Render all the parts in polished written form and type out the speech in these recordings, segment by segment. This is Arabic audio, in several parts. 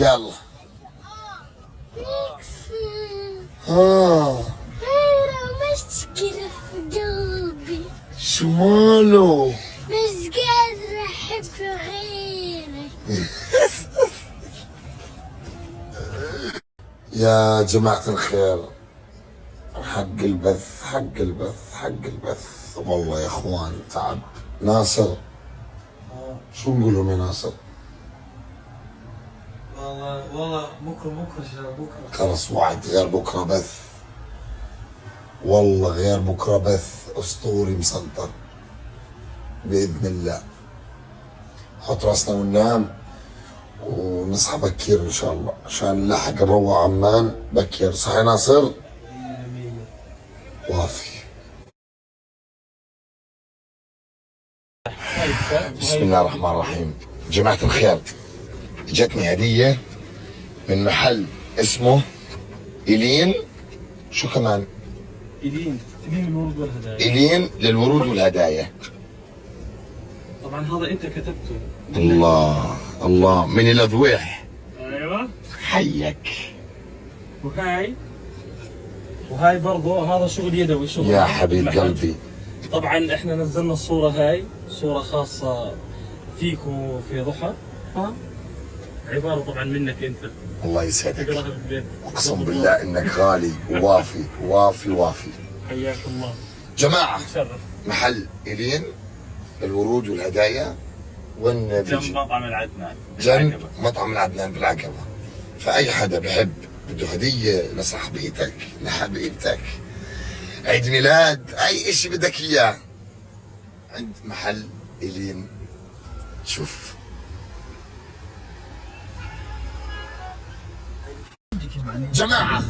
يلا. مشكلة في قلبي. شو ماله؟ مش قادرة أحب غيرك. يا جماعة الخير، حق البث حق البث حق البث، والله يا اخوان تعب. ناصر شو نقول لهم يا ناصر؟ والله بكره شباب، بكره خلص وعد، غير بكره بث، والله غير بكره بث اسطوري مسنطر باذن الله. حط راسنا وننام ونصحى بكير ان شاء الله عشان نلحق نروح عمان بكير. صح يا ناصر؟ وافي. بسم الله الرحمن الرحيم. جماعة الخير، جتني هدية من محل اسمه إلين. شو كمان؟ إلين للورود والهدايا. إلين للورود والهدايا. طبعا هذا انت كتبته. الله الله، من الأضويح. ايوه حيك. وهاي برضه هذا شغل يدوي، شغل يا حبيب قلبي. طبعا احنا نزلنا الصورة، هاي صورة خاصة فيك وفي ضحى، عبارة طبعا منك انت. الله يسعدك. تقراها بالبيت. اقسم بالله انك غالي ووافي وافي وافي. حياك الله. جماعة تشرف. محل إلين للورود والهدايا، وين جنب مطعم العدنان. جنب مطعم العدنان بالعقبة. فأي حدا بحب بده هدية لصاحبيتك، لحبيبتك، عيد ميلاد، أي إشي بدك إياه، عند محل إلين. شوف جماعة،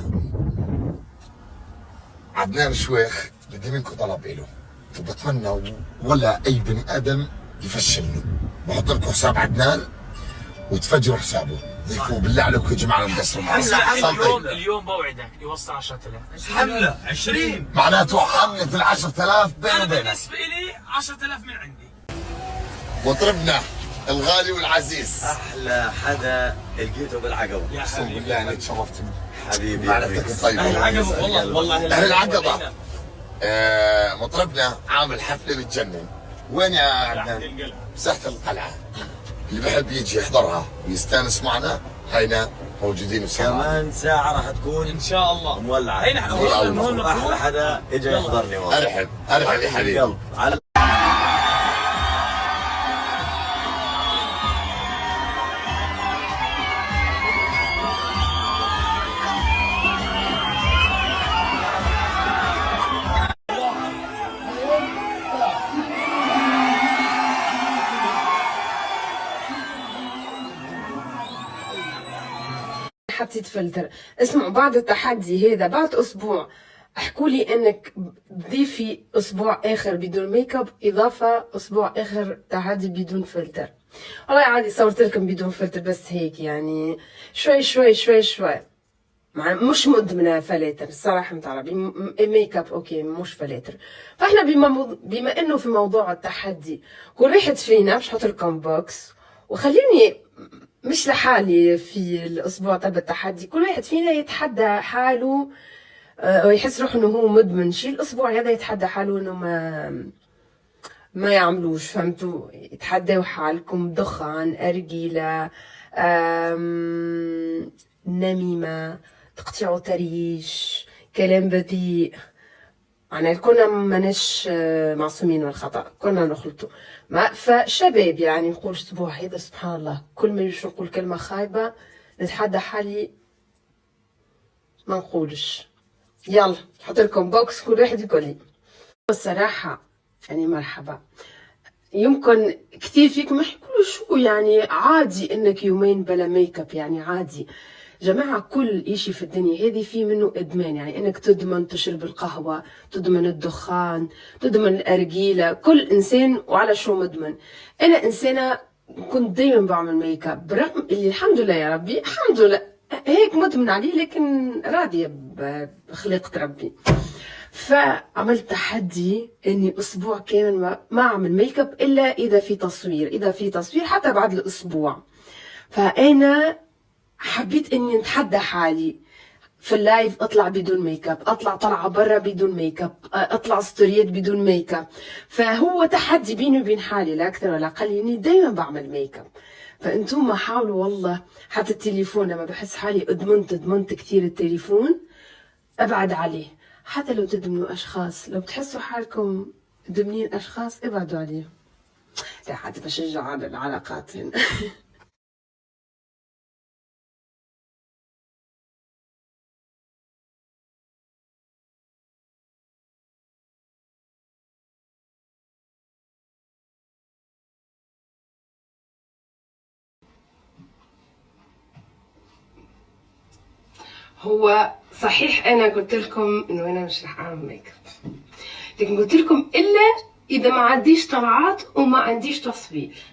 عدنان شويخ بدي منكم طلب إله، فبتمنى ولا أي بني آدم يفشلني. بحط لكم حساب عدنان وتفجروا حسابه، ضيفوه بالله عليكم يا جماعة المقصرين. اليوم بوعدك يوصل 10,000 حملة 20، معناته حملة ال 10,000 بيني وبينك. بالنسبة لي 10,000 من عندي. مطربنا الغالي والعزيز، احلى حدا لقيته بالعقبه. اقسم بالله انك شرفتني حبيبي معرفتك الطيبه. اهل العقبة والله اهل العقبه. مطربنا عامل حفله بتجنن. وين يا عدنان؟ مساحه القلعه، اللي بحب يجي يحضرها ويستانس معنا هينا موجودين بسرعه. كمان ساعه راح تكون ان شاء الله مولعه. هينا احلى حدا اجى يحضرني والله. ارحب ارحب يا حبيبي. قلب على حطيت فلتر. اسمعوا، بعد التحدي هذا بعد اسبوع احكوا لي انك تضيفي اسبوع اخر بدون ميك اب، اضافه اسبوع اخر تحدي بدون فلتر. والله عادي صورت لكم بدون فلتر، بس هيك يعني شوي شوي شوي شوي، مش مدمنه فلاتر الصراحه متعربي. ميك اب اوكي مش فلاتر. فاحنا بما انه في موضوع التحدي، كل واحد فينا مش حط لكم بوكس وخليني مش لحالي في الاسبوع تبع التحدي، كل واحد فينا يتحدى حاله ويحس روحه انه هو مدمن شيء. الاسبوع هذا يتحدى حاله انه ما يعملوش، فهمتوا؟ يتحدوا حالكم دخان، ارجيله، نميمه، تقطيع تريش، كلام بذيء. يعني كنا ماناش معصومين من الخطأ، كنا نخلطوا. فشباب يعني نقول اسبوع هذا سبحان الله كل ما يجي نقول كلمة خايبة نتحدى حالي ما نقولش. يلا نحط لكم بوكس كل واحد يقول لي. الصراحة يعني مرحبا. يمكن كثير فيكم يقولوا شو يعني عادي انك يومين بلا ميك اب، يعني عادي. جماعة كل اشي في الدنيا هذه في منه ادمان، يعني انك تدمن تشرب القهوة، تدمن الدخان، تدمن الارجيلة، كل انسان وعلى شو مدمن. انا انسانة كنت دايما بعمل ميك اب، برغم اللي الحمد لله يا ربي الحمد لله هيك مدمن عليه، لكن راضية بخلقة ربي. فعملت تحدي اني اسبوع كامل ما اعمل ميك اب الا اذا في تصوير، اذا في تصوير حتى بعد الاسبوع. فانا حبيت اني نتحدى حالي في اللايف، اطلع بدون ميك اب، اطلع طلعه برا بدون ميك اب، اطلع ستوريات بدون ميك اب. فهو تحدي بيني وبين حالي لا اكثر ولا اقل، يعني دايما بعمل ميك اب. فانتم حاولوا والله، حتى التليفون لما بحس حالي ادمنت كثير التليفون ابعد عليه. حتى لو تدمنوا اشخاص، لو بتحسوا حالكم دمنين اشخاص ابعدوا عليهم. لا حتى بشجع على العلاقات هنا. هو صحيح انا قلت لكم انه انا مش رح اعمل ميك اب، لكن قلت لكم الا اذا ما عنديش طلعات وما عنديش تصوير.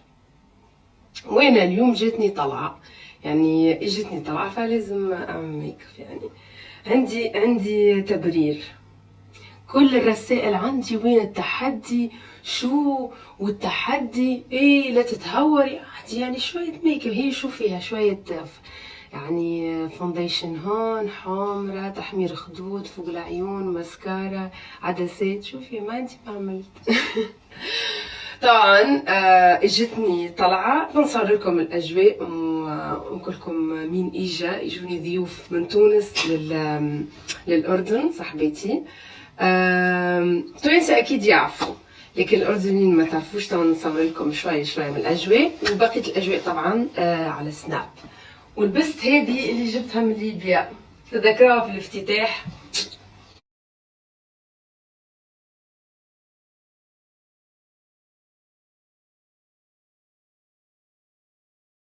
وانا اليوم جتني طلعه، يعني اجتني طلعه فلازم اعمل ميك اب. يعني عندي تبرير. كل الرسائل عندي وين التحدي، شو والتحدي ايه لا تتهوري عادي، يعني شويه ميك اب هي شو فيها، شويه يعني فونديشن هون، حمرة، تحمير خدود فوق العيون، مسكارا، عدسات، شوفي ما عندي ما عملت. طبعا اجتني طلعة بنصور لكم الاجواء ونقول لكم مين اجوني ضيوف من تونس للاردن صاحبتي. تونس اكيد يعرفوا، لكن الاردنيين ما تعرفوش. طبعا نصور لكم شوي من الاجواء، وبقيه الاجواء طبعا على سناب. ولبست هذه اللي جبتها من ليبيا، تذكروها في الافتتاح،